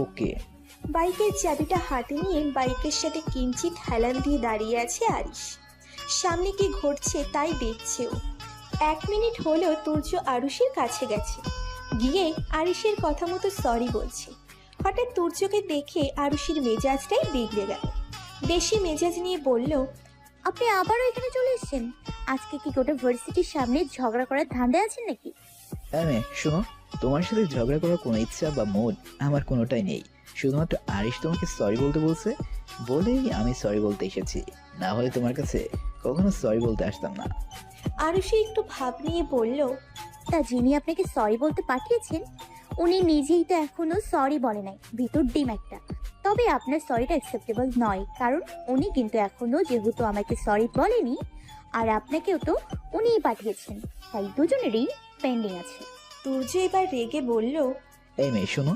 ওকে। বাইকের চাবিটা হাতে নিয়ে বাইকের সাথে কিঞ্চিত হেলান দিয়ে দাঁড়িয়ে আছে আরিশ। সামনে কি ঘটছে তাই দেখছেও। 1 মিনিট হলো তুর্য আরুষের কাছে গেছে, গিয়ে আরিশের কথা মতো সরি বলছে। হঠাৎ তুর্যকে দেখে আরুষের মেজাজটাই বিগড়ে গেল। বেশি মেজাজ নিয়ে বলল, আপনি আবারও এখানে চলে এসেছেন? আজকে কি গোটা ভার্সিটির সামনে ঝগড়া করার ধান্দা আছেন নাকি? হ্যাঁ শোনো, তোমার সাথে ঝগড়া করার কোনো ইচ্ছা বা মুড আমার কোনোটাই নেই। শুধুমাত্র আরিশ তোমাকে সরি বলতে বলছে বলেই আমি সরি বলতে এসেছি, না হলে তোমার কাছে কখনো সরি বলতে আসতাম না। আরুষি একটু ভাব নিয়ে বলল, তা যিনি আপনাকে সরি বলতে পাঠিয়েছেন উনি নিজেই তো এখনো সরি বলে নাই, ভিতর ডিম একটা। তবে আপনার সরিটা অ্যাকসেপ্টেবল নয়, কারণ উনি কিন্তু এখনো যেহেতু আমাকে সরি বলেনি আর আপনাকেও তো উনিই পাঠিয়েছেন, তাই দুজনেরই পেন্ডিং আছে। তুর্য এবার রেগে বলল, এই মেয়ে শোনো,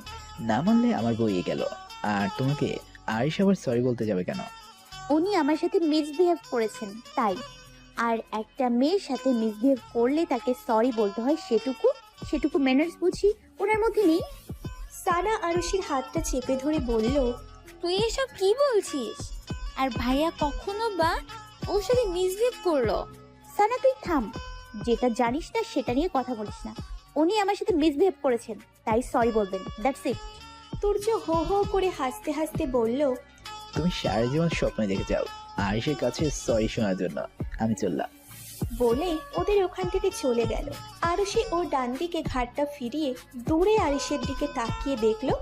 না মানলে আমার বইয়ে গেল। আর তোমাকে আরিশ আবার সরি বলতে যাবে কেন? উনি আমার সাথে মিসবিহেভ করেছেন তাই। আর একটা মেয়ের সাথে মিসবিহেভ করলে তাকে সরি বলতে হয়, সেটুকু ম্যানার্স বুঝি ওনার মধ্যে নেই। সানা আরুষির হাতটা চেপে ধরে বলল, তুই এসব কি বলছিস? আর ভাইয়া কখনো বা ওর সাথে মিসবিহেভ করলো? সানা তুই থাম, যেটা জানিস না সেটা নিয়ে কথা বলিস না। উনি আমার সাথে মিসবিহেভ করেছেন তাই সরি বলবেন, দ্যাটস ইট। তুর্য হো হো করে হাসতে হাসতে বলল, তুমি সারা জীবন স্বপ্ন দেখে যাও আরিশের কাছে সরি শোনার জন্য। আমি চললাম। বলে ওদের ওখান থেকে চলে গেল। আরুষি ওর ডান দিকে ঘাটটা ফিরিয়ে দূরে আরিশের দিকে তাকিয়ে দেখলো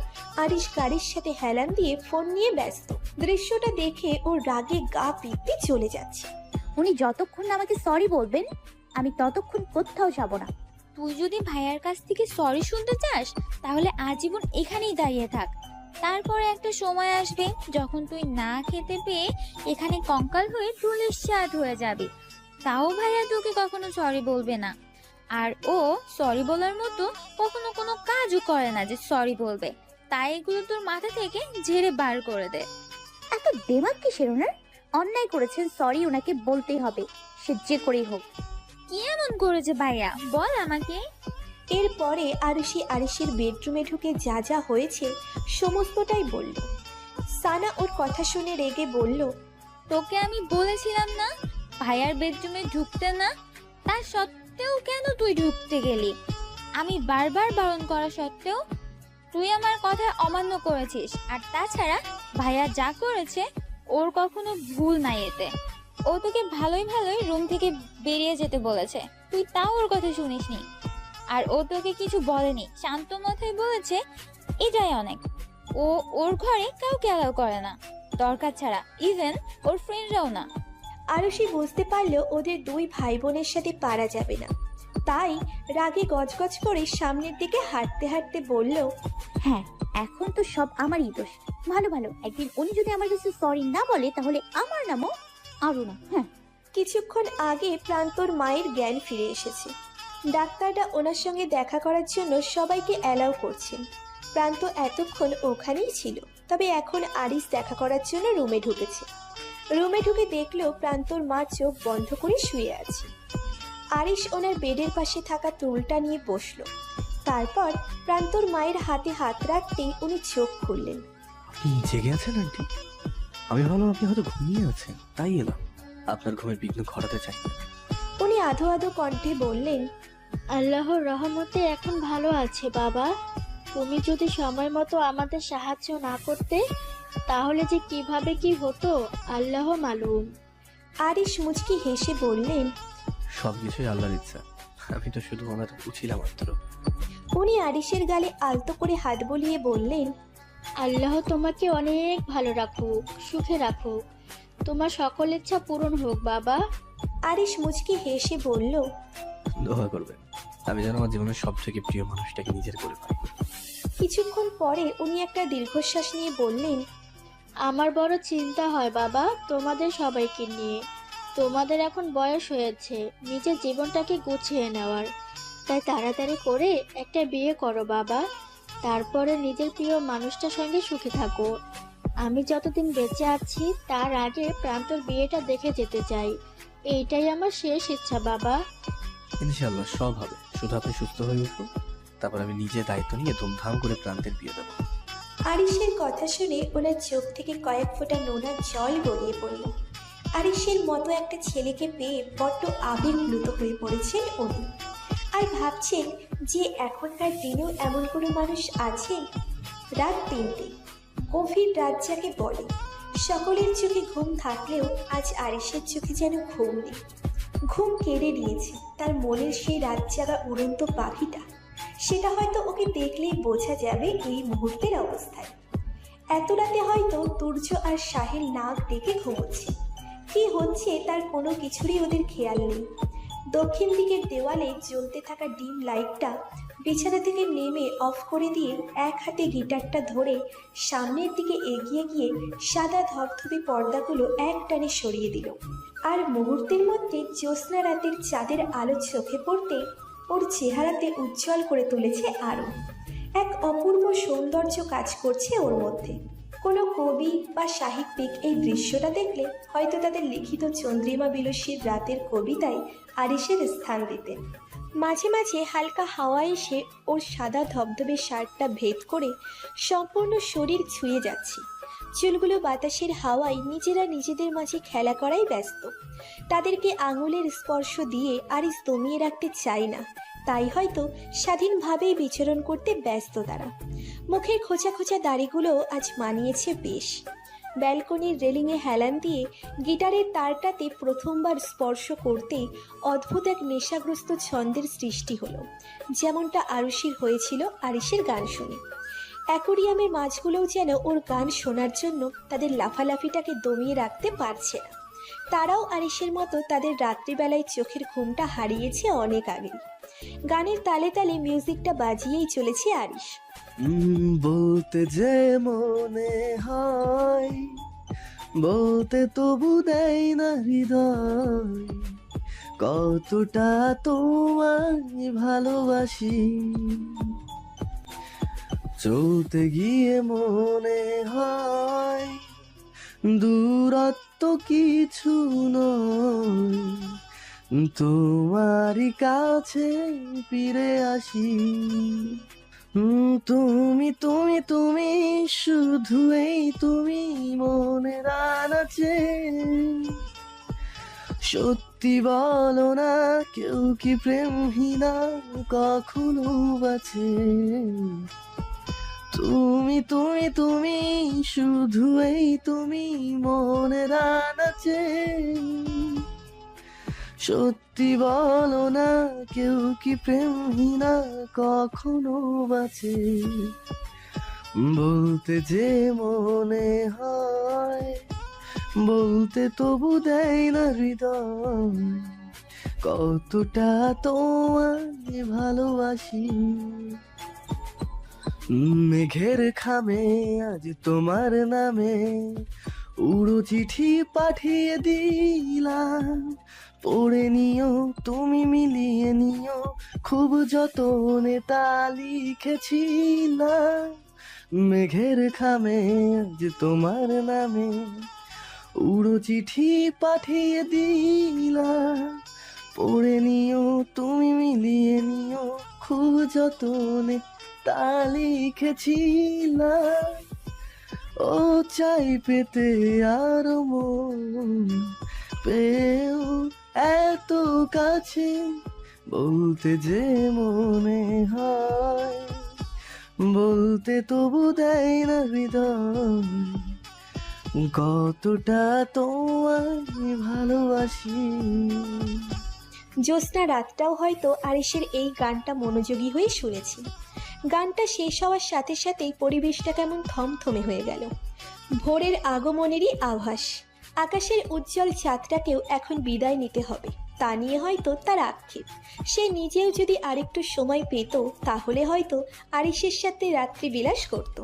আরিশ গাড়ির সাথে হেলান দিয়ে ফোন নিয়ে ব্যস্ত। দৃশ্যটা দেখে ওর রাগে গা পিত্তি চলে যাচ্ছে। উনি যতক্ষণ না আমাকে সরি বলবেন আমি ততক্ষণ কোথাও যাব না। তুই যদি ভাইয়ার কাছ থেকে সরি শুনতে চাস তাহলে আজীবন এখানেই দাঁড়িয়ে থাক। তারপরে একটা সময় আসবে যখন তুই না খেতে পেয়ে এখানে কঙ্কাল হয়ে ধুলির স্বাদ হয়ে যাবি, তাও ভাইয়া তোকে কখনো সরি বলবে না। আর ও সরি বলার মতো কখনো কোনো কাজও করে না যে সরি বলবে, তাই এগুলো তোর মাথা থেকে ঝেড়ে বার করে দে। এত দেমাগ কিসের ওনার? অন্যায় করেছেন, সরি ওনাকে বলতেই হবে, সে যে করেই হোক। কি এমন করেছে ভাইয়া বল আমাকে। এরপরে আরুষি আরিশের বেডরুমে ঢুকে যা যা হয়েছে সমস্তটাই বলল। সানা ওর কথা শুনে রেগে বলল, তোকে আমি বলেছিলাম না ভাইয়ার বেডরুমে ঢুকতে না, তা সত্ত্বেও কেন তুই ঢুকতে গেলি? আমি বারবার বারণ করা সত্ত্বেও তুই আমার কথা অমান্য করেছিস। আর তাছাড়া ভাইয়া যা করেছে ওর কখনো ভুল নাই এতে। ও তোকে ভালোই ভালোই রুম থেকে বেরিয়ে যেতে বলেছে, তুই তাও ওর কথা শুনিসনি। আর ও তোকে কিছু বলেনি, শান্ত মাথায় বলেছে এটাই অনেক। ও ওর ঘরে কাউকে অ্যালাউ করে না, দরকার ছাড়া ইভেন ওর ফ্রেন্ডরাও না। আরুষি বুঝতে পারলো ওদের দুই ভাই বোনের সাথে পারা যাবে না, তাই রাগে গজগজ করে সামনের দিকে হাঁটতে হাঁটতে বলল, হ্যাঁ, এখন তো সব আমারই দোষ। ভালো ভালো, একদিন উনি যদি আমার কাছে সরি না বলে তাহলে আমার নামও আরও না। হ্যাঁ, কিছুক্ষণ আগে প্রান্তর মায়ের জ্ঞান ফিরে এসেছে। ডাক্তাররা ওনার সঙ্গে দেখা করার জন্য সবাইকে অ্যালাউ করছেন। প্রান্ত এতক্ষণ ওখানেই ছিল, তবে এখন আরিশ দেখা করার জন্য রুমে ঢুকেছে। রুমে ঢুকে দেখলো প্রান্তর মা চোখ বন্ধ করে শুয়ে আছে। আরিশ ওনার বেডের পাশে থাকা টুলটা নিয়ে বসলো। তারপর প্রান্তর মায়ের হাতে হাত রাখতেই উনি চোখ খুললেন। আপনি জেগে আছেন আন্টি? আমি ভাবলাম আপনি হয়তো ঘুমিয়ে আছেন, তাই এলাম। আপনার ঘুমের বিঘ্ন ঘটাতে চাই। উনি আধো আধো কণ্ঠে বললেন, আল্লাহর রহমতে এখন ভালো আছে বাবা। তুমি যদি সময় মতো আমাদের সাহায্য না করতে তাহলে যে কিভাবে কি হতো আল্লাহ মালুম। আরিশ মুচকি হেসে বললেন, সবকিছুই আল্লাহর ইচ্ছা, আমি তো শুধু ওনার উছিলা মাত্র। উনি আরিশের গালে আলতো করে হাত বুলিয়ে বললেন, আল্লাহ তোমাকে অনেক ভালো রাখুক, সুখে রাখুক, তোমার সকল ইচ্ছা পূরণ হোক বাবা। আরিশ মুচকি হেসে বলল, দোয়া করবেন আমি যেন আমার জীবনের সব থেকে প্রিয় মানুষটাকে নিজের করে পাই। কিছুক্ষণ পরে উনি একটা দীর্ঘশ্বাস নিয়ে বললেন, আমার বড় চিন্তা হয় বাবা তোমাদের সবাইকে নিয়ে। তোমাদের এখন বয়স হয়েছে নিজের জীবনটাকে গুছিয়ে নেওয়ার, তাই তাড়াতাড়ি করে একটা বিয়ে করো বাবা। তারপরে নিজের প্রিয় মানুষটার সঙ্গে সুখী থাকো। আমি যতদিন বেঁচে আছি তার আগে প্রান্তর বিয়েটা দেখে যেতে চাই, এইটাই আমার শেষ ইচ্ছা বাবা। ইনশাআল্লাহ সব হবে, শুধু আপনি সুস্থ হয়ে উঠুন, তারপর আমি নিজে দায়িত্ব নিয়ে ধুমধাম করে প্রান্তের বিয়ে দেবো। আরিশের কথা শুনে ওনার চোখ থেকে কয়েক ফোঁটা নোনা জল গড়িয়ে পড়ল। আরিশের মতো একটা ছেলেকে পেয়ে বড্ড আবেগপ্লুত হয়ে পড়েছেন উনি। আর ভাবছেন যে এখনকার দিনেও এমন কোনো মানুষ আছেন। রাত ৩টে, গভীর রাত যাকে বলে। সকলের চোখে ঘুম থাকলেও আজ আরিশের চোখে যেন ঘুম নেই। ঘুম কেড়ে নিয়েছে তার মনের সেই রাত জাগা উড়ন্ত পাখিটা। সেটা হয়তো ওকে দেখলেই বোঝা যাবে এই মুহূর্তের অবস্থায়। এত রাতে হয়তো তুর্য আর সাহিল নাক ডেকে ঘুমোচ্ছে। কি হচ্ছে তার কোনো কিছুরই ওদের খেয়াল নেই। দক্ষিণ দিকের দেওয়ালে জ্বলতে থাকা ডিম লাইটটা বিছানা থেকে নেমে অফ করে দিয়ে এক হাতে গিটারটা ধরে সামনের দিকে এগিয়ে গিয়ে সাদা ধবধবে পর্দাগুলো এক টানে সরিয়ে দিল। আর মুহূর্তের মধ্যে জ্যোৎস্না রাতের চাঁদের আলো চোখে পড়তে ওর চেহারাতে উজ্জ্বল করে তুলেছে আরও এক অপূর্ব সৌন্দর্য কাজ করছে ওর মধ্যে। কোনো কবি বা সাহিত্যিক এই দৃশ্যটা দেখলে হয়তো তাদের লিখিত চন্দ্রিমা বিলসীর রাতের কবিতায় আরিশের স্থান দিতেন। মাঝে মাঝে হালকা হাওয়া এসে ওর সাদা ধবধবে শার্টটা ভেদ করে সম্পূর্ণ শরীর ছুঁয়ে যাচ্ছে। চুলগুলো বাতাসের হাওয়ায় নিজেরা নিজেদের মাঝে খেলা করাই ব্যস্ত। তাদেরকে আঙুলের স্পর্শ দিয়ে আরিশ দমিয়ে রাখতে চায় না, তাই হয়তো স্বাধীনভাবেই বিচরণ করতে ব্যস্ত তারা। মুখের খোঁচা খোঁচা দাড়িগুলো আজ মানিয়েছে বেশ। ব্যালকনির রেলিংয়ে হেলান দিয়ে গিটারের তারটাতে প্রথমবার স্পর্শ করতেই অদ্ভুত এক নেশাগ্রস্ত ছন্দের সৃষ্টি হলো, যেমনটা আরুষির হয়েছিল আরিশের গান শুনে। অ্যাকোরিয়ামের মাছগুলোও যেন ওর গান শোনার জন্য তাদের লাফালাফিটাকে দমিয়ে রাখতে পারছে না। তারাও আরিশের মতো তাদের রাত্রিবেলায় চোখের ঘুমটা হারিয়েছে অনেক আগে। গানের তালে তালে মিউজিকটা বাজিয়েই চলেছে আরিশ। বলতে যে মনে হয়, বলতে তবু দেয় না হৃদয়, কতটা তোমায় ভালোবাসি। চলতে গিয়ে মনে হয় দূরত্ব কিছু নয়, তোমারই কাছে ফিরে আসি। তুমি তুমি তুমি শুধু এই তুমি মনে রানাচে। সত্যি বলো না, কেউ কি প্রেমহীনা কখনো বাঁচে? তুমি তুমি তুমি শুধু এই তুমি মনে রানাচে। সত্যি বলো না, কেউ কি প্রেমহীনা কখনো বাঁচে? বলতে যে মনে হয়, বলতে তবু দেয় না হৃদয়, কতটা তোমায় ভালোবাসি। মেঘের খামে আজ তোমার নামে উড়ো চিঠি পাঠিয়ে দিলাম। পড়ে নিও তুমি, মিলিয়ে নিও খুব যতনে তা লিখেছিলাম। মেঘের খামে আজ তোমার নামে উড়ো চিঠি পাঠিয়ে দিলাম। পড়ে নিও তুমি, মিলিয়ে নিও খুব যতনে তা লিখেছিলাম। ও চাই পেতে আরো মন পেও এত কাছে, বলতে যে মনে হয়, বলতে তবু দেয় না হৃদয়, কতটা তোমায় ভালোবাসি। জ্যোৎস্না রাতটাও হয়তো আরিশের এই গানটা মনোযোগী হয়ে শুনেছি। গানটা শেষ হওয়ার সাথে সাথেই পরিবেশটা কেমন থমথমে হয়ে গেল। ভোরের আগমনেরই আভাস। আকাশের উজ্জ্বল চাঁদটাকেও এখন বিদায় নিতে হবে, তা নিয়ে হয়তো তার আক্ষেপ। সে নিজেও যদি আরেকটু সময় পেত তাহলে হয়তো আরিশের সাথে রাত্রি বিলাস করত।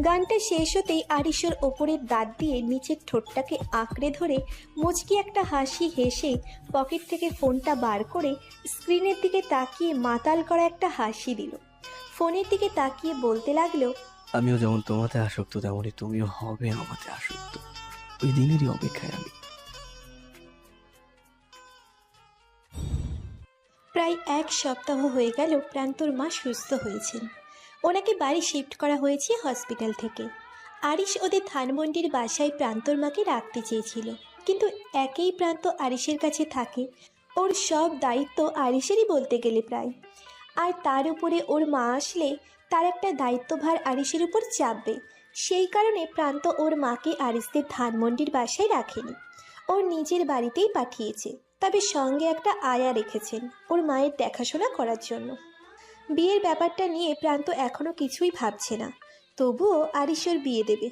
গানটা শেষ হতেই আরিশের ওপরের দাঁত দিয়ে নিচের ঠোঁটটাকে আঁকড়ে ধরে মুচকি একটা হাসি হেসে পকেট থেকে ফোনটা বার করে স্ক্রিনের দিকে তাকিয়ে মাতাল করা একটা হাসি দিল। ফোনের দিকে তাকিয়ে বলতে লাগলো, আমিও যেমন তোমাতে আসক্ত, তেমনই তুমিও হবে আমাতে আসক্ত। ওই দিনেরই অপেক্ষায় আমি। প্রায় 1 সপ্তাহ হয়ে গেল প্রান্তর মা সুস্থ হয়েছেন। ওনাকে বাড়ি শিফট করা হয়েছে হসপিটাল থেকে। আরিশ ওদের ধানমন্ডির বাসায় প্রান্তর মাকে রাখতে চেয়েছিল, কিন্তু একেই প্রান্ত আরিশের কাছে থাকে। ওর সব দায়িত্ব আরিশেরই বলতে গেলে প্রায়। আর তার উপরে ওর মা আসলে তার একটা দায়িত্বভার আরিশের উপর চাপবে। সেই কারণে প্রান্ত ওর মাকে আরিশদের ধানমন্ডির বাসায় রাখেনি, ওর নিজের বাড়িতেই পাঠিয়েছে। তবে সঙ্গে একটা আয়া রেখেছেন ওর মায়ের দেখাশোনা করার জন্য। বিয়ের ব্যাপারটা নিয়ে প্রান্ত এখনও কিছুই ভাবছে না, তবুও আরিশ ওর বিয়ে দেবে।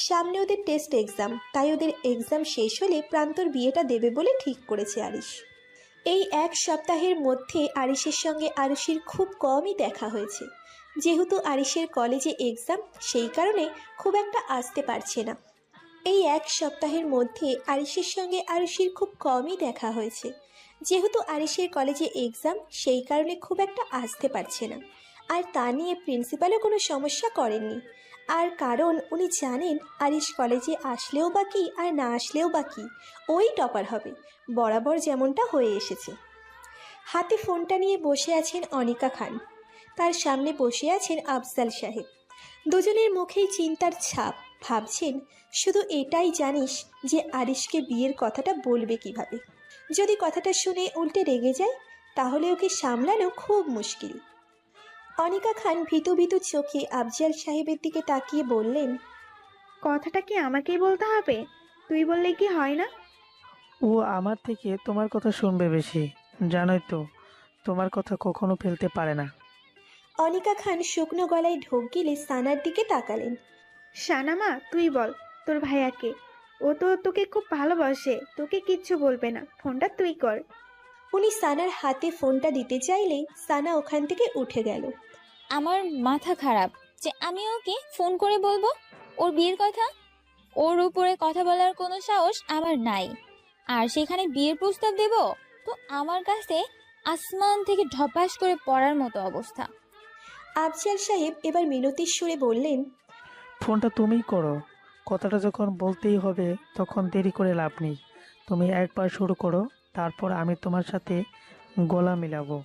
সামনে ওদের টেস্ট এক্সাম, তাই ওদের এক্সাম শেষ হলে প্রান্তর বিয়েটা দেবে বলে ঠিক করেছে আরিশ। এই এক সপ্তাহের মধ্যে আরিশের সঙ্গে আরুষির খুব কমই দেখা হয়েছে। যেহেতু আরিশের কলেজে এক্সাম, সেই কারণে খুব একটা আসতে পারছে না। এই এক সপ্তাহের মধ্যে আরিশের সঙ্গে আরুষির খুব কমই দেখা হয়েছে। যেহেতু আরিশের কলেজে এক্সাম, সেই কারণে খুব একটা আসতে পারছে না। আর তা নিয়ে প্রিন্সিপালও কোনো সমস্যা করেননি। আর কারণ উনি জানেন আরিশ কলেজে আসলেও বা কী আর না আসলেও বা কী, ওই টপার হবে, বরাবর যেমনটা হয়ে এসেছে। হাতে ফোনটা নিয়ে বসে আছেন অনিকা খান, তার সামনে বসে আছেন আফজাল সাহেব। দুজনের মুখেই চিন্তার ছাপ। ভাবছেন শুধু এটাই জানিস যে আরিশকে বিয়ের কথাটা বলবে কিভাবে। যদি কথাটা শুনে উল্টে রেগে যায়, তাহলে ওকে সামলানো খুব মুশকিল। অনিকা খান ভীতু ভীতু চোখে আফজাল সাহেবের দিকে তাকিয়ে বললেন, কথাটা কি আমাকেই বলতে হবে? তুই বললে কি হয় না? ও আমার থেকে তোমার কথা শুনবে বেশি, জানোই তো, তোমার কথা কখনো ফেলতে পারে না। অনিকা খান শুকনো গলায় ঢোক গিলে সানার দিকে তাকালেন। শানামা, তুই বল তোর ভাইয়াকে, ও তো তোকে খুব ভালোবাসে, তোকে কিচ্ছু বলবে না, ফোনটা তুই কর। উনি সানার হাতে ফোনটা দিতে চাইলেই সানা ওখান থেকে উঠে গেল। আমার মাথা খারাপ যে আমি ওকে ফোন করে বলবো ওর বিয়ের কথা। ওর উপরে কথা বলার কোনো সাহস আমার নাই, আর সেখানে বিয়ের প্রস্তাব দেব তো আমার কাছে আসমান থেকে ঢপাস করে পড়ার মতো অবস্থা। আফজাল সাহেব এবার মিনতির সুরে বললেন, ফোনটা তুমিই করো, কথাটা যখন বলতেই হবে তখন দেরি করে লাভ নেই। তুমি একবার শুরু করো, তারপর আমি তোমার সাথে গলা মিলাবো,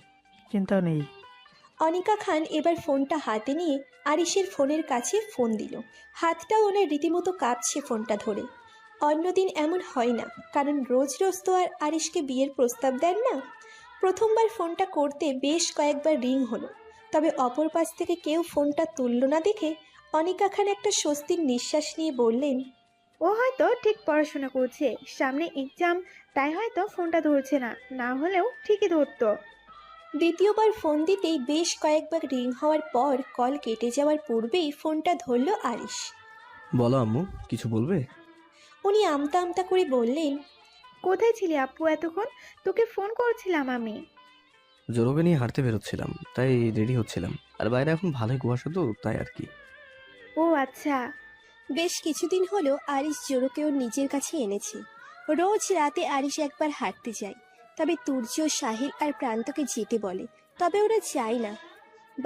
চিন্তা নেই। অনিকা খান এবার ফোনটা হাতে নিয়ে আরিশের ফোনের কাছে ফোন দিল। হাতটাও ওনার রীতিমতো কাঁপছে ফোনটা ধরে। অন্যদিন এমন হয় না, কারণ রোজ রোজ তো আর আরিশকে বিয়ের প্রস্তাব দেন না। প্রথমবার ফোনটা করতে বেশ কয়েকবার রিং হলো, তবে অপর পাশ থেকে কেউ ফোনটা তুলল না দেখে অনিকা খান একটা স্বস্তির নিঃশ্বাস নিয়ে বললেন, ও হয়তো ঠিক পড়াশোনা করছে, সামনে এক্সাম, তাই হয়তো ফোনটা ধরছে না, না হলেও ঠিকই ধরতো। দ্বিতীয়বার ফোন দিতেই বেশ কয়েকবার রিং হওয়ার পর কল কেটে যাওয়ার পূর্বেই ফোনটা ধরল আরিশ। বলো আম্মু, কিছু বলবে? উনি আমতা আমতা করে বললেন, কোথায় ছিলি আপু এতক্ষণ? তোকে ফোন করছিলাম আমি। জোরোকে নিয়ে হাঁটতে বেরোচ্ছিলাম, তাই রেডি হচ্ছিলাম। আর বাইরে এখন ভালোই কুয়াশা তো, তাই আর কি। ও আচ্ছা। বেশ কিছুদিন হলো আরিশ জোরোকে ওর নিজের কাছে এনেছে। রোজ রাতে আরিশ একবার হাঁটতে যায়, তবে তুর্য, সাহিল আর প্রান্তকে যেতে বলে, তবে ওরা যায় না।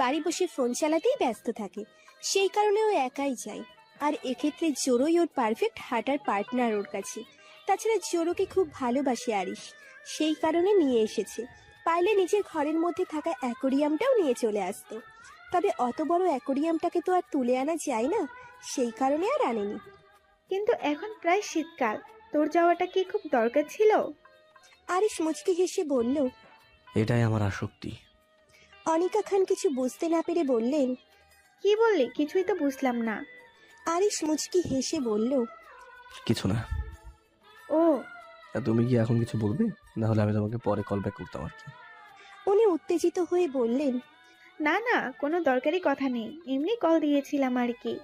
বাড়ি বসে ফোন চালাতেই ব্যস্ত থাকে, সেই কারণে ও একাই যায়। আর এক্ষেত্রে জোরোই ওর পারফেক্ট হাঁটার পার্টনার ওর কাছে। তাছাড়া জোরোকে খুব ভালোবাসে আরিশ, সেই কারণে নিয়ে এসেছে। পারলে নিজের ঘরের মধ্যে থাকা অ্যাকোরিয়ামটাও নিয়ে চলে আসতো, তবে অত বড় অ্যাকোরিয়ামটাকে তো আর তুলে আনা যায় না, সেই কারণে আর আনেনি। কিন্তু এখন প্রায় শীতকাল, তোর যাওয়াটা কি খুব দরকার ছিল? আরিশ মুচকি হেসে বলল। এটাই আমার আসক্তি। অনিকা খান কিছু বুঝতে না পেরে বললেন, কি বললি? কিছুই তো বুঝলাম না। আরিশ মুচকি হেসে বলল, কিছু না। ও তা তুমি কি এখন কিছু বলবে? না হলে আমি তোমাকে পরে কল ব্যাক করতাম আর কি। উনি উত্তেজিত হয়ে বললেন, না না, কোনো দরকারি কথা নেই, এমনি কল দিয়েছিলাম আর কি।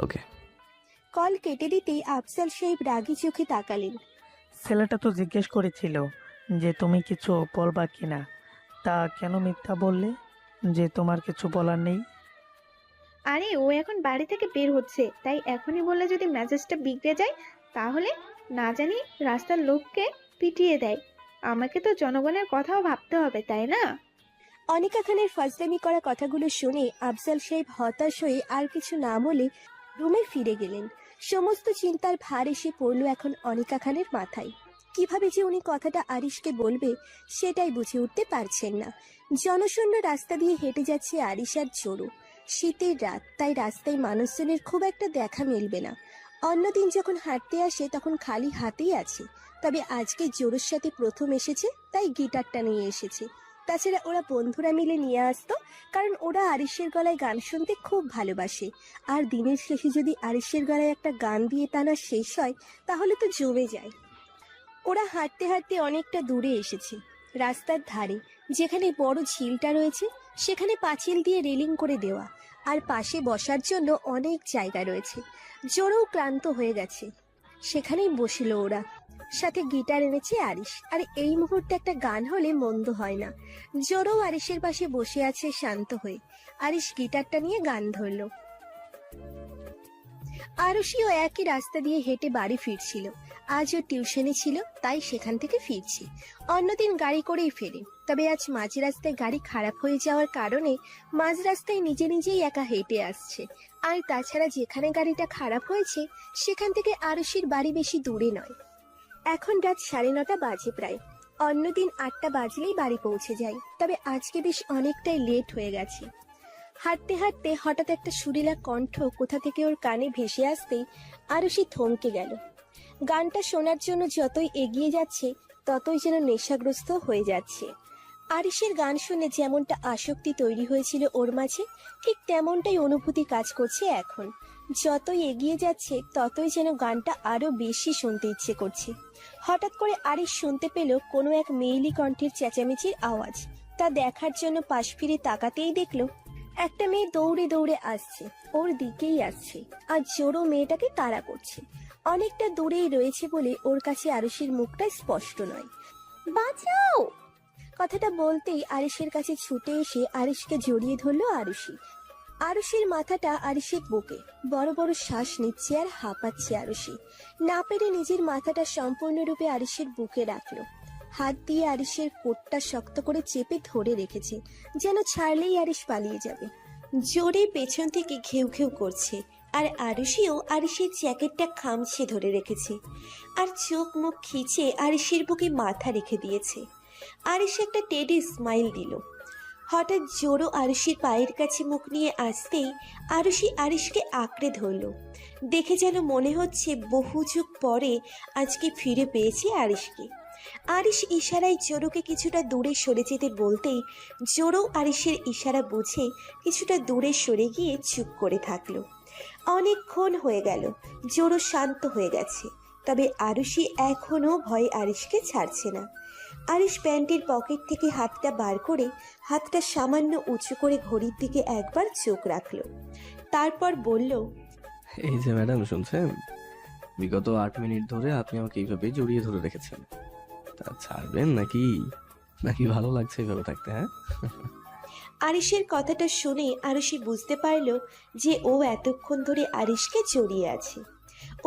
ওকে। কল কেটে দিতেই আফজাল সাহেব রাগী চোখে তাকালেন। ছেলেটা তো জিজ্ঞেস করেছিল যে তুমি কিছু বলবা কিনা, তা কেন মিথ্যা বললে যে তোমার কিছু বলার নেই? আরে ও এখন বাড়ি থেকে বের হচ্ছে, তাই এখনই বললে যদি মেজাজটা বিগড়ে যায়, তাহলে না জানি রাস্তার লোককে পিটিয়ে দেয়। আমাকে তো জনগণের কথাও ভাবতে হবে, তাই না? অনিকা খানের ফাজলামি করা কথাগুলো শুনে আফজাল সাহেব হতাশ হয়ে আর কিছু না বলে রুমে ফিরে গেলেন। সমস্ত চিন্তার ভার এসে পড়ল এখন অনিকা খানের মাথায়। কিভাবে যে উনি কথাটা আরিশকে বলবে সেটাই বুঝে উঠতে পারছেন না। জনশূন্য রাস্তা দিয়ে হেঁটে যাচ্ছে আরিশ আর জোরু। শীতের রাত, তাই রাস্তায় মানুষজনের খুব একটা দেখা মিলবে না। অন্যদিন যখন হাঁটতে আসে তখন খালি হাতেই আছে, তবে আজকে জোরের সাথে প্রথম এসেছে তাই গিটারটা নিয়ে এসেছে। তাছাড়া ওরা বন্ধুরা মিলে নিয়ে আসতো, কারণ ওরা আরিশের গলায় গান শুনতে খুব ভালোবাসে। আর দিনের শেষে যদি আরিশের গলায় একটা গান দিয়ে টানা শেষ হয় তাহলে তো জমে যায়। ওরা হাঁটতে হাঁটতে অনেকটা দূরে এসেছে। রাস্তার ধারে যেখানে বড় ঝিলটা রয়েছে সেখানে পাঁচিল দিয়ে রেলিং করে দেওয়া, আর পাশে বসার জন্য অনেক জায়গা রয়েছে। জোরও ক্লান্ত হয়ে গেছে, সেখানেই বসিল ওরা। সাথে গিটার এনেছে আরিশ, আর এই মুহূর্তে একটা গান হলে মন্দ হয় না। জোরও আরিশের পাশে বসে আছে শান্ত হয়ে। আরিশ গিটারটা নিয়ে গান ধরলো। আরুষিও একই রাস্তা দিয়ে হেঁটে বাড়ি ফিরছিল। আজ ও টিউশনে ছিল তাই সেখান থেকে ফিরছে। অন্যদিন গাড়ি করেই ফেরে, তবে আজ মাঝ রাস্তায় গাড়ি খারাপ হয়ে যাওয়ার কারণে মাঝ রাস্তায় নিজে নিজেই একা হেঁটে আসছে। আর তাছাড়া যেখানে গাড়িটা খারাপ হয়েছে সেখান থেকে আরুষির বাড়ি বেশি দূরে নয়। এখন রাত 9:30 বাজে প্রায়। অন্যদিন 8টা বাজলেই বাড়ি পৌঁছে যায়, তবে আজকে বেশ অনেকটাই লেট হয়ে গেছে। হাঁটতে হাঁটতে হঠাৎ একটা সুরেলা কণ্ঠ কোথা থেকে ওর কানে ভেসে আসতেই আরুষি থমকে গেল। গানটা শোনার জন্য যতই এগিয়ে যাচ্ছে ততই যেন নেশাগ্রস্ত হয়ে যাচ্ছে। আরিশের গান শুনে যেমনটা আসক্তি তৈরি হয়েছিল ওর মাঝে, ঠিক তেমনটাই অনুভূতি কাজ করছে এখন। যতই এগিয়ে যাচ্ছে ততই যেন গানটা আরো বেশি শুনতে ইচ্ছে করছে। হঠাৎ করে আরিশ শুনতে পেল কোনো এক মেয়েলি কণ্ঠের চেঁচামেচির আওয়াজ। তা দেখার জন্য পাশ ফিরে তাকাতেই দেখলো একটা মেয়ে দৌড়ে দৌড়ে আসছে, ওর দিকেই আসছে, আর জোরও মেয়েটাকে তাড়া করছে। অনেকটা দূরেই রয়েছে বলে ওর কাছে আরুষির মুখটা স্পষ্ট নয়। বাঁচাও! কথাটা বলতেই আরিশের কাছে ছুটে এসে আরিশকে জড়িয়ে ধরলো আরুষি। আরুষির মাথাটা আরিশের বুকে, বড় বড় শ্বাস নিচ্ছে আর হাঁপাচ্ছে আরুষি। না পেরে নিজের মাথাটা সম্পূর্ণরূপে আরিশের বুকে রাখলো। হাত দিয়ে আরিশের কোটটা শক্ত করে চেপে ধরে রেখেছে, যেন ছাড়লেই আরিশ পালিয়ে যাবে। জোরে পেছন থেকে ঘেউ ঘেউ করছে, আর আরুষিও আরিশের জ্যাকেটটা খামছে ধরে রেখেছে, আর চোখ মুখ খিচে আরিশের বুকে মাথা রেখে দিয়েছে। আরিশ একটা টেডি স্মাইল দিল। হঠাৎ জোরও আরুষির পায়ের কাছে মুখ নিয়ে আসতেই আরুষি আরিশকে আঁকড়ে ধরল। দেখে যেন মনে হচ্ছে বহু যুগ পরে আজকে ফিরে পেয়েছে আরিশকে। আরিশ ইশারায় জোরোকে কিছুটা দূরে সরে যেতে বলতেই জোরও আরিশের ইশারা বুঝে কিছুটা দূরে সরে গিয়ে চুপ করে থাকলো। অনেকক্ষণ হয়ে গেল, জোরও শান্ত হয়ে গেছে, তবে আরুষি এখনো ভয়ে আরিশকে ছাড়ছে না। আরিশ প্যান্টের পকেট থেকে হাতটা বার করে হাতটা সামান্য উঁচু করে ঘড়ির দিকে একবার চোখ রাখলো। তারপর বলল, এই যে ম্যাডাম, শুনছেন? বিগত 8 মিনিট ধরে আপনি আমাকে এইভাবে জড়িয়ে ধরে রেখেছেন। তা ছাড়বেন নাকি নাকি ভালো লাগছে এইভাবে থাকতে? হ্যাঁ, আরিশের কথাটা শুনে আরুষি বুঝতে পারল যে ও এতক্ষণ ধরে আরিশকে জড়িয়ে আছে।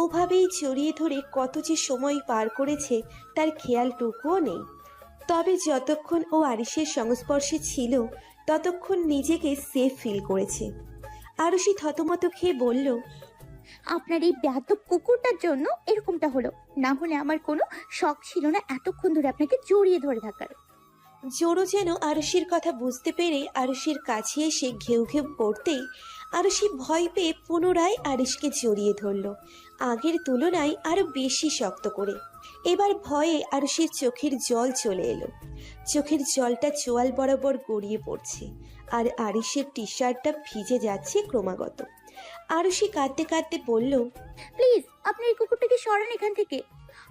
ওভাবেই জড়িয়ে ধরে কত যে সময় পার করেছে তার খেয়ালটুকুও নেই। তবে যতক্ষণ ও আরিশের সংস্পর্শে ছিল ততক্ষণ নিজেকে সেফ ফিল করেছে। আরুষি থতমত খেয়ে বলল, আপনার এই বেয়াদব কুকুরটার জন্য এরকমটা হলো, না হলে আমার কোনো শখ ছিল না এতক্ষণ ধরে আপনাকে জড়িয়ে ধরে থাকার। জোরও যেন আরুষির কথা বুঝতে পেরে আরুষির কাছে এসে ঘেউ ঘেউ করতেই আরুষি ভয় পেয়ে পুনরায় আরিশকে জড়িয়ে ধরল, আগের তুলনায় আরো বেশি শক্ত করে। এবার ভয়ে আরুষির চোখের জল চলে এলো। চোখের জলটা চোয়াল বরাবর গড়িয়ে পড়ছে, আর আরিশের টি শার্টটা ভিজে যাচ্ছে ক্রমাগত। আরুষি কাঁদতে কাঁদতে বলল, প্লিজ আপনি এই কুকুরটাকে সরান এখান থেকে,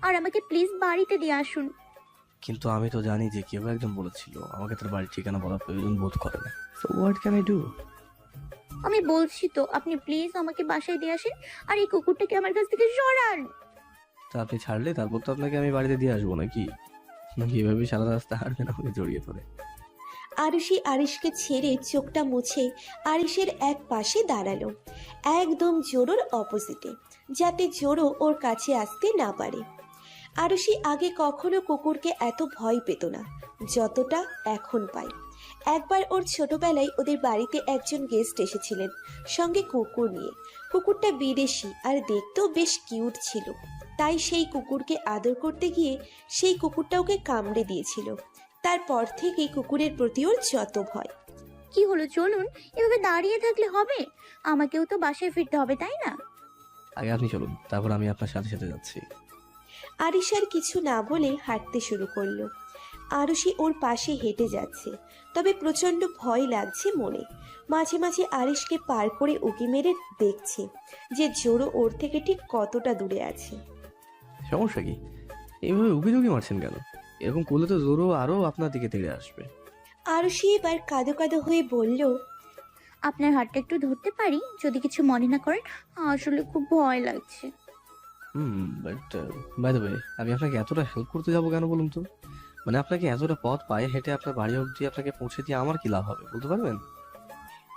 আর আমাকে প্লিজ বাড়িতে দিয়ে আসুন। কিন্তু আমি তো জানি যে কেউ একজন বলেছিল আমাকে তার বাড়ির ঠিকানা বলার প্রয়োজন বোধ করে না। So what can I do? আমি বলছি তো, আপনি প্লিজ আমাকে বাসায় দিয়ে আসেন, আর এই কুকুরটাকে আমার কাছ থেকে সরান। তা আপনি ছাড়লে তারপর তো আপনাকে আমি বাড়িতে দিয়ে আসবো নাকি নাকি এভাবে সারা রাস্তা হাঁটবেন আমাকে জড়িয়ে ধরে? আরুষি আরিশকে ছেড়ে চোখটা মুছে আরিশের এক পাশে দাঁড়ালো, একদম জোরোর অপোজিটে, যাতে জোরো ওর কাছে আসতে না পারে। আরুষি আগে কখনো কুকুরকে এত ভয় পেত না যতটা এখন পায়। একবার ওর ছোটবেলায় ওদের বাড়িতে একজন গেস্ট এসেছিলেন সঙ্গে কুকুর নিয়ে। কুকুরটা বিদেশি আর দেখতেও বেশ কিউট ছিল, তাই সেই কুকুরকে আদর করতে গিয়ে সেই কুকুরটা ওকে কামড়ে দিয়েছিল। তারপর থেকেই কুকুরের প্রতি ওর যত ভয়। কি হলো, চলুন। এভাবে দাঁড়িয়ে থাকলে হবে? আমাকেও তো বাসায় ফিরতে হবে, তাই না? আগে আপনি চলুন, তারপর আমি আপনার সাথে সাথে যাচ্ছি। আরিশ আর কিছু না বলে হাঁটতে শুরু করলো। আরুষি ওর পাশে হেঁটে যাচ্ছে, তবে প্রচন্ড ভয় লাগছে মনে। মাঝে মাঝে আরিশকে পার করে উঁকি মেরে দেখছে যে জোরও ওর থেকে ঠিক কতটা দূরে আছে। সমস্যা কি? এইভাবে উকি মারছেন কেন? এরকম করলে তো জোরও আরো আপনার দিকে তেড়ে আসবে। আরুষি এবার কাঁদো কাঁদো হয়ে বলল, আপনার হাতটা একটু ধরতে পারি, যদি কিছু মনে না করেন? আসলে খুব ভয় লাগছে। বাট বাই দ্য ওয়ে, আমি আপনাকে এতটা হেল্প করতে যাবো কেন বলুন তো? মানে আপনাকে এতটা পথ পায়ে হেঁটে আপনার বাড়ি অবধি আপনাকে পৌঁছে দিয়ে আমার কি লাভ হবে বলতে পারবেন?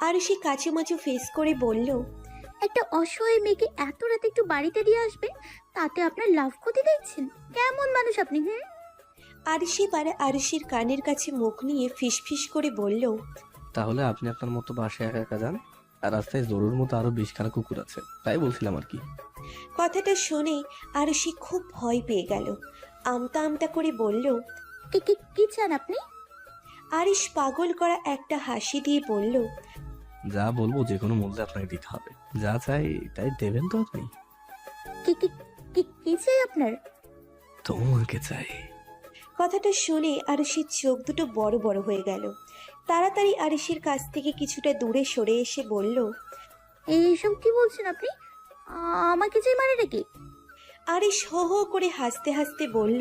আরুষি কাচুমাচু ফেস করে বলল, একটা অসহায় মেয়েকে এত রাতে একটু বাড়িতে দিয়ে আসবেন, তাতে আপনার লাভ ক্ষতি দেখছেন? কেমন মানুষ আপনি? আরুষি এবার আরুষির কানের কাছে মুখ নিয়ে ফিসফিস করে বলল, তাহলে আপনি আপনার মতো বাসায় একা একা যান, আর রাস্তায় জরুর মতো আরো 20খানা কুকুর আছে, তাই বলছিলাম আর কি। কথাটা শুনে আরুষি খুব ভয় পেয়ে গেল। আমতা আমতা করে বলল, কি চান আপনি? আরিশ পাগল করা একটা হাসি দিয়ে বলল, যা বলবো যে কোনো মূল্যে আপনাকে দিতে হবে, যা চাই তাই দেবেন তো আপনি? কি কি কি চাই আপনার? তোমাকে চাই। কথাটা শুনে আরুষির চোখ দুটো বড় বড় হয়ে গেল। তাড়াতাড়ি আরুষির কাছ থেকে কিছুটা দূরে সরে এসে বলল, এইসব কি বলছেন আপনি? আমাকে চাই মানে নাকি? আরিশ হো হো করে হাসতে হাসতে বলল,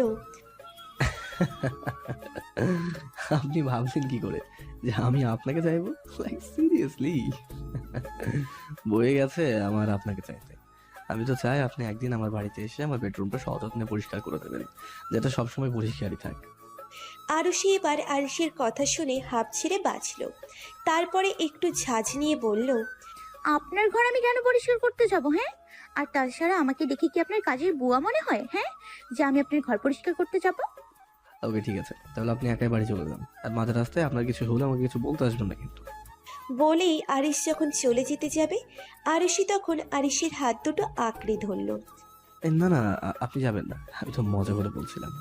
আপনি ভাবছেন কি করে যে আমি আপনাকে চাইবো? Like seriously? বয়ে গেছে আমার আপনাকে চাইতে। আমি তো চাই আপনি একদিন আমার বাড়িতে এসে আমার বেডরুমটা সযত্নে পরিষ্কার করে দেবেন, যেটা সবসময় পরিষ্কারই থাক। আরুষি এবার আরিশের কথা শুনে হাঁপ ছেড়ে বাঁচল। তারপরে একটু ঝাঁঝ নিয়ে বলল, আপনার ঘর আমি কেন পরিষ্কার করতে যাব? হ্যাঁ, আর তাছাড়া আমাকে দেখে কি আপনার কাজের বুয়া মনে হয়? হ্যাঁ, যে আমি আপনার ঘর পরিষ্কার করতে যাব? ওকে ঠিক আছে, তাহলে আপনি একাই বাড়ি চলে যান, আর মাঝে রাস্তায় আপনার কিছু হলে আমাকে কিছু বলতে আসবেন না কিন্তু। বলেই আরিশ যখন চলে যেতে যাবে, আরুষি তখন আরিশের হাত দুটো আঁকড়ে ধরল। না না, আপনি যাবেন না, আমি তো মজা করে বলছিলাম।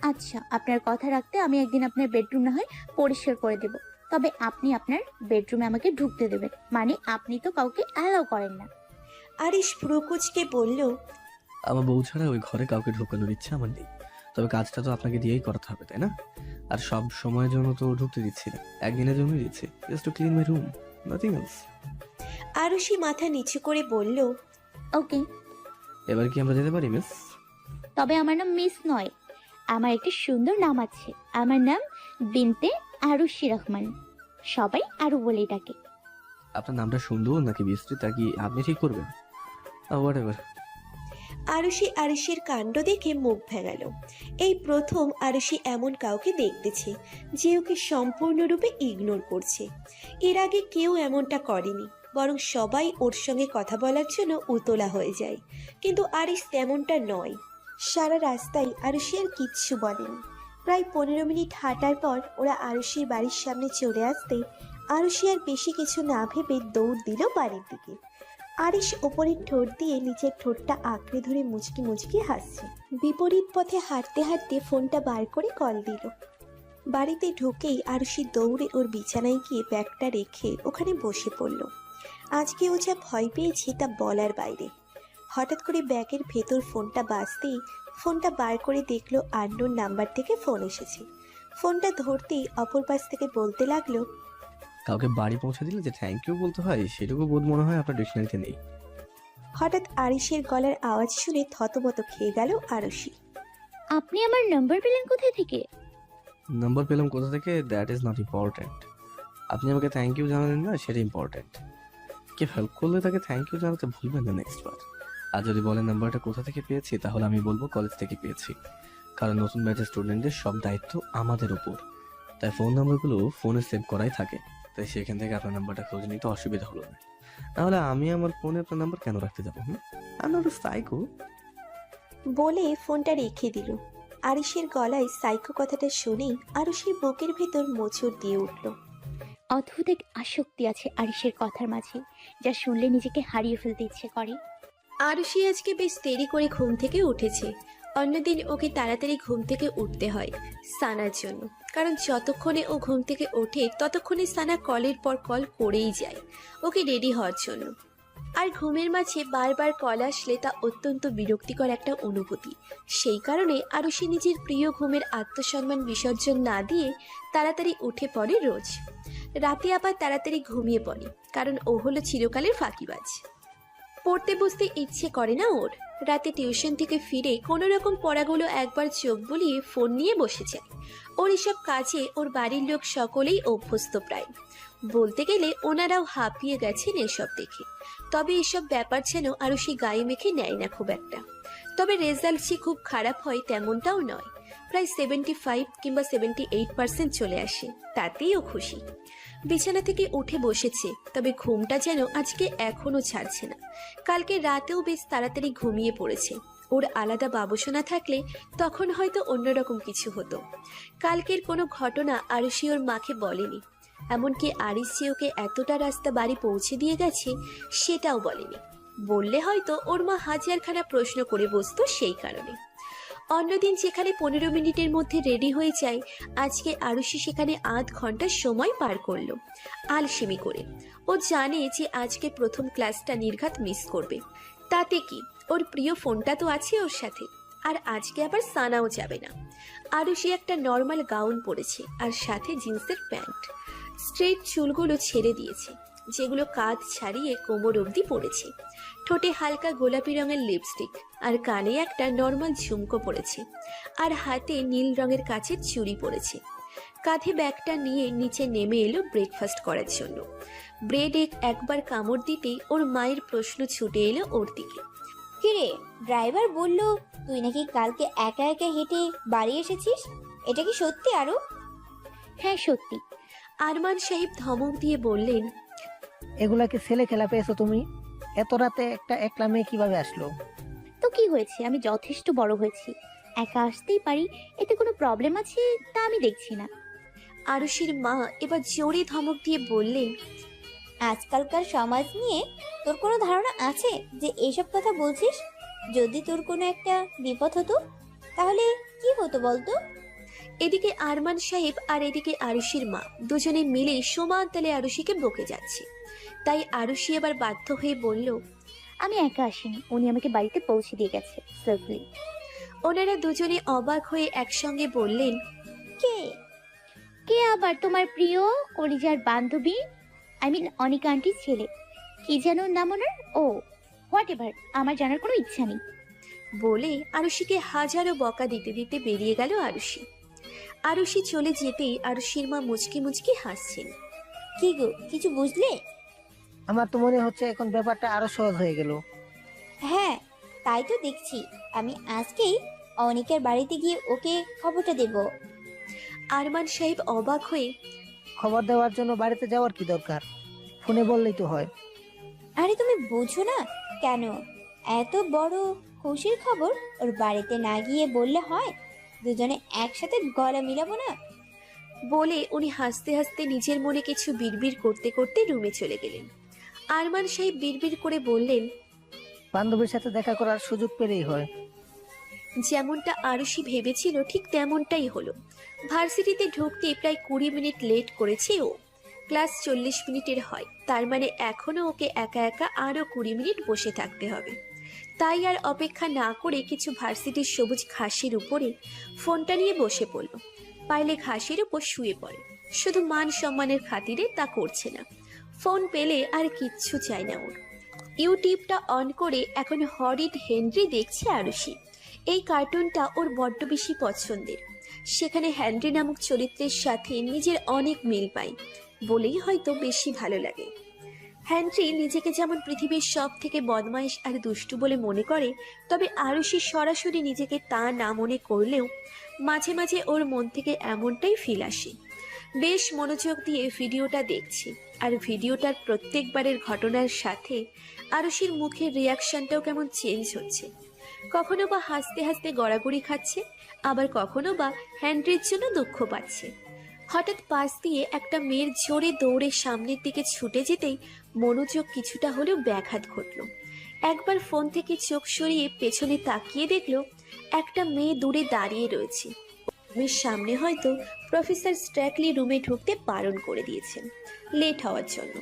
আচ্ছা, আপনার কথা রাখতে আমি একদিন আপনার বেডরুম না হয় পরিষ্কার করে দেব, তবে আপনি আপনার বেডরুমে আমাকে ঢুকতে দেবেন। মানে আপনি তো কাউকে অ্যালাউ করেন না। আরিশ ভ্রুকুচকে বলল, আমার বউ ছাড়া ওই ঘরে কাউকে ঢোকানোর ইচ্ছা আমার নেই, তবে কাজটা তো আপনাকে দিয়েই করাতে হবে তাই না? আর সব সময়ের জন্য তো ঢুকতে দিচ্ছি না, একদিনের জন্যই দিচ্ছি, just to clean my room, nothing else. Arushi মাথা নিচু করে বলল, ওকে, এবার কি আমরা যেতে পারি মিস? তবে আমার নাম মিস নয়, আমার একটি সুন্দর নাম আছে। আমার নাম বিনতে আরুষি রহমান, সবাই আরু বলেই ডাকে। আপনার নামটা সুন্দর নাকি বিস্তৃত তা কি আপনি ঠিক করবেন? What ever. আরুষি আরিশের কাণ্ড দেখে মুখ ভেঙাল। এই প্রথম আরুষি এমন কাউকে দেখতেছে যে ওকে সম্পূর্ণরূপে ইগনোর করছে। এর আগে কেউ এমনটা করেনি, বরং সবাই ওর সঙ্গে কথা বলার জন্য উতলা হয়ে যায়। কিন্তু আরিশ তেমনটা নয়। সারা রাস্তায় আরুষি আর কিচ্ছু বলেনি। প্রায় 15 মিনিট হাঁটার পর ওরা আরুষির বাড়ির সামনে চলে আসতে আরুষি আর বেশি কিছু না ভেবে দৌড় দিল বাড়ির দিকে। আরিশ ওপরের ঠোঁট দিয়ে নিচের ঠোঁটটা আঁকড়ে ধরে মুচকি মুচকি হাসছে। বিপরীত পথে হাঁটতে হাঁটতে ফোনটা বার করে কল দিল। বাড়িতে ঢুকেই আরুষি দৌড়ে ওর বিছানায় গিয়ে ব্যাগটা রেখে ওখানে বসে পড়ল। আজকে ও যা ভয় পেয়েছে তা বলার বাইরে। হঠাৎ করে ব্যাগের ভেতর ফোনটা বাজতেই ফোনটা বার করে দেখলো আননোন নাম্বার থেকে ফোন এসেছে। ফোনটা ধরতেই অপর পাশ থেকে বলতে লাগলো, কাউকে বাড়ি পৌঁছে দিলে যে থ্যাংক ইউ বলতে হয় সেটুকু বোধ মনে হয় আপনার ডিকশনারিতে নেই। হঠাৎ আরিশের গলার আওয়াজ শুনে থতমত খেয়ে গেল আরুষি। আপনি আমার নাম্বার পেলেন কোথায় থেকে? নাম্বার পেলাম কোথা থেকে দ্যাট ইজ নট ইম্পর্ট্যান্ট। আপনি আমাকে থ্যাংক ইউ জানালেন না, সেটা ইম্পর্ট্যান্ট। কে হেল্প করলে তাকে থ্যাংক ইউ জানাতে ভুলবেন না নেক্সট বার। আর যদি বলেন নাম্বারটা কোথা থেকে পেয়েছি, তাহলে আমি বলবো কলেজ থেকে পেয়েছি, কারণ নতুন ব্যাচের স্টুডেন্টদের সব দায়িত্ব আমাদের উপর, তাই ফোন নাম্বারগুলো ফোনে সেভ করাই থাকে। তাই সেখান থেকে আপনার নাম্বারটা খোঁজ নিতে অসুবিধা হলো না। তাহলে আমি আমার ফোনে আপনার নাম্বার কেন রাখতে যাবো? আমি নট সাইকো। বলে ফোনটা রেখে দিল। আরিশের গলায় সাইকো কথাটা শুনেই আরুষির বুকের ভেতর মোচড় দিয়ে উঠল। অদ্ভুত এক আসক্তি আছে আরিশের কথার মাঝে, যা শুনলে নিজেকে হারিয়ে ফেলতে ইচ্ছে করে। আরুষি আজকে বেশ দেরি করে ঘুম থেকে উঠেছে। অন্যদিন ওকে তাড়াতাড়ি ঘুম থেকে উঠতে হয় সানার জন্য, কারণ যতক্ষণে ও ঘুম থেকে ওঠে ততক্ষণে সানা কলের পর কল করেই যায় ওকে রেডি হওয়ার জন্য। আর ঘুমের মাঝে বারবার কল আসলে তা অত্যন্ত বিরক্তিকর একটা অনুভূতি। সেই কারণে আরুষি নিজের প্রিয় ঘুমের আত্মসম্মান বিসর্জন না দিয়ে তাড়াতাড়ি উঠে পড়ে রোজ। রাতে আবার তাড়াতাড়ি ঘুমিয়ে পড়ে, কারণ ও হলো চিরকালের ফাঁকিবাজ। পড়তে বসতে ইচ্ছে করে না ওর। রাতে টিউশন থেকে ফিরে কোনো রকম পড়াগুলো একবার চোখ বুলিয়ে ফোন নিয়ে বসে যায়। ওর এসব কাজে ওর বাড়ির লোক সকলেই অভ্যস্ত প্রায়। বলতে গেলে ওনারাও হাঁপিয়ে গেছেন এসব দেখে। তবে এসব ব্যাপার যেন আরুষি গায়ে মেখে নেয় না খুব একটা। তবে রেজাল্ট যে খুব খারাপ হয় তেমনটাও নয়, প্রায় 75 কিংবা 78% চলে আসে, তাতেই ও খুশি। বিছানা থেকে উঠে বসেছে, তবে ঘুমটা যেন আজকে এখনো ছাড়ছে না। কালকে রাতেও বেশ তাড়াতাড়ি ঘুমিয়ে পড়েছে। ওর আলাদা বাবুসোনা থাকলে তখন হয়তো অন্যরকম কিছু হতো। কালকের কোনো ঘটনা আরুষি ওর মাকে বলেনি, এমনকি আরিস যে ওকে এতটা রাস্তা বাড়ি পৌঁছে দিয়ে গেছে সেটাও বলেনি। বললে হয়তো ওর মা হাজারখানা প্রশ্ন করে বসতো সেই কারণে। অন্যদিন যেখানে 15 মিনিটের মধ্যে রেডি হয়ে যায়, আজকে আরুষি সেখানে আধ ঘন্টার সময় পার করলো আলসেমি করে। ও জানে যে আজকে প্রথম ক্লাসটা নির্ঘাত মিস করবে, তাতে কি, ওর প্রিয় ফোনটা তো আছে ওর সাথে। আর আজকে আবার সানাও যাবে না। আরুষি একটা নর্মাল গাউন পরেছে আর সাথে জিন্সের প্যান্ট। স্ট্রেট চুলগুলো ছেড়ে দিয়েছে, যেগুলো কাঁধ ছাড়িয়ে কোমর অবধি পড়েছে। ঠোঁটে হালকা গোলাপি রঙের লিপস্টিক আর কানে একটা নর্মাল ঝুমকো পড়েছে, আর হাতে নীল রঙের কাচের চুড়ি পড়েছে। কাঁধে ব্যাগটা নিয়ে নিচে নেমে এলো ব্রেকফাস্ট করার জন্য। ব্রেডে একবার কামড় দিতেই ওর মায়ের প্রশ্ন ছুটে এলো ওর দিকে। কিরে, ড্রাইভার বলল তুই নাকি কালকে একা একা হেঁটে বাড়ি এসেছিস, এটা কি সত্যি আরো? হ্যাঁ সত্যি। আরমান সাহেব ধমক দিয়ে বললেন, এগুলা কি ছেলে খেলা পেয়েছো তুমি? এত রাতে একটা একলা মেয়ে কিভাবে আসলো? তো কি হয়েছে, আমি যথেষ্ট বড় হয়েছি, একা আসতেই পারি, এতে কোনো প্রবলেম আছে তা আমি দেখছি না। আরুষির মা এবার জোরে ধমক দিয়ে বললেন, আজকালকার সমাজ নিয়ে তোর কোনো ধারণা আছে যে এইসব কথা বলছিস? যদি তোর কোনো একটা বিপদ হতো তাহলে কি হতো বলতো? এদিকে আরমান সাহেব আর এদিকে আরুষির মা দুজনে মিলে সমান তালে আরুষিকে বকে যাচ্ছে। তাই আরুষি এবার বাধ্য হয়ে বলল, আমি একা আসিনি, উনি আমাকে বাড়িতে পৌঁছে দিয়ে গেছে সেফলি। ওনারা দুজনে অবাক হয়ে একসঙ্গে বললেন, কে কে আবার? তোমার প্রিয় কলিজার বান্ধবী, আই মিন অনিকা আন্টির ছেলে, কি যেন নাম ওনার? ও হোয়াট এভার, আমার জানার কোনো ইচ্ছা নেই। বলে আরুষিকে হাজারো বকা দিতে দিতে বেরিয়ে গেল আরুষি। আরুষি চলে যেতেই আরুষির মা মুচকি মুচকি হাসছেন। কি গো, কিছু বুঝলে? আমার তো মনে হচ্ছে এখন ব্যাপারটা আরো সহজ হয়ে গেল। হ্যাঁ তাই তো দেখছি, আমি আজকেই অনিকার বাড়িতে গিয়ে ওকে খবরটা দেব। আরমান সাহেব অবাক হয়ে, খবর দেওয়ার জন্য বাড়িতে যাওয়ার কি দরকার? ফোনে বললেই তো হয়। আরে তুমি বুঝো না কেন? এত বড় খুশির খবর ওর বাড়িতে না গিয়ে বললে হয়? দুজনে একসাথে গলা মিলাবো না? বলে উনি হাসতে হাসতে নিজের মনে কিছু বিড়বিড় করতে করতে রুমে চলে গেলেন। আরমান সাহেব বিড়বিড় করে বললেন, বান্ধবীর সাথে দেখা করার সুযোগ পেলেই হয়। যেমনটা আরুষি ভেবেছিল ঠিক তেমনটাই হলো। ভার্সিটিতে ঢুকতে প্রায় 20 মিনিট লেট করেছে ও। ক্লাস 40 মিনিটের হয়, তার মানে এখনো ওকে একা একা আরো 20 মিনিট বসে থাকতে হবে। তাই আর অপেক্ষা না করে কিছু ভার্সিটির সবুজ ঘাসের উপরে ফোনটা নিয়ে বসে পড়ল। পাইলে ঘাসের উপর শুয়ে পড়ে, শুধু মান সম্মানের খাতিরে তা করছে না। ফোন পেলে আর কিচ্ছু চাই না ওর। ইউটিউবটা অন করে এখন হরিড হেনরি দেখছে আরুষি। এই কার্টুনটা ওর বড্ড বেশি পছন্দের। সেখানে হেনরি নামক চরিত্রের সাথে নিজের অনেক মিল পায় বলেই হয়তো বেশি ভালো লাগে। হেনরি নিজেকে যেমন পৃথিবীর সব থেকে বদমাইশ আর দুষ্টু বলে মনে করে, তবে আরুষি সরাসরি নিজেকে তা না মনে করলেও মাঝে মাঝে ওর মন থেকে এমনটাই ফিল আসে। বেশ মনোযোগ দিয়ে ভিডিওটা দেখছি, আর ভিডিওটার প্রত্যেকবারের ঘটনার সাথে আরুষির মুখের রিয়াকশনটাও কেমন চেঞ্জ হচ্ছে। কখনো বা হাসতে হাসতে গড়াগড়ি খাচ্ছে, আবার কখনো বা হেনরির জন্য দুঃখ পাচ্ছে। হঠাৎ পাশ দিয়ে একটা মেয়ের জোরে দৌড়ে সামনের দিকে ছুটে যেতেই মনোযোগ কিছুটা হলেও ব্যাঘাত ঘটল। একবার ফোন থেকে চোখ সরিয়ে পেছনে তাকিয়ে দেখলো একটা মেয়ে দূরে দাঁড়িয়ে রয়েছে। রুমের সামনে হয়তো প্রফেসর স্ট্র্যাকলি রুমে ঢুকতে বারণ করে দিয়েছেন লেট হওয়ার জন্য।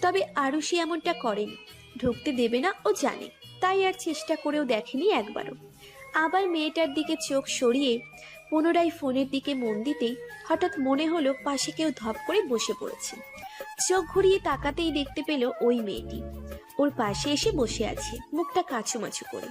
তবে আরুষি এমনটা করেনি, ঢুকতে দেবে না ও জানে, তাই আর চেষ্টা করেও দেখেনি একবারও। আবার মেয়েটার দিকে চোখ সরিয়ে পুনরায় ফোনের দিকে মন দিতেই হঠাৎ মনে হলো পাশে কেউ ধপ করে বসে পড়েছে। চোখ ঘুরিয়ে তাকাতেই দেখতে পেল ওই মেয়েটি ওর পাশে এসে বসে আছে, মুখটা কাচুমাচু করে।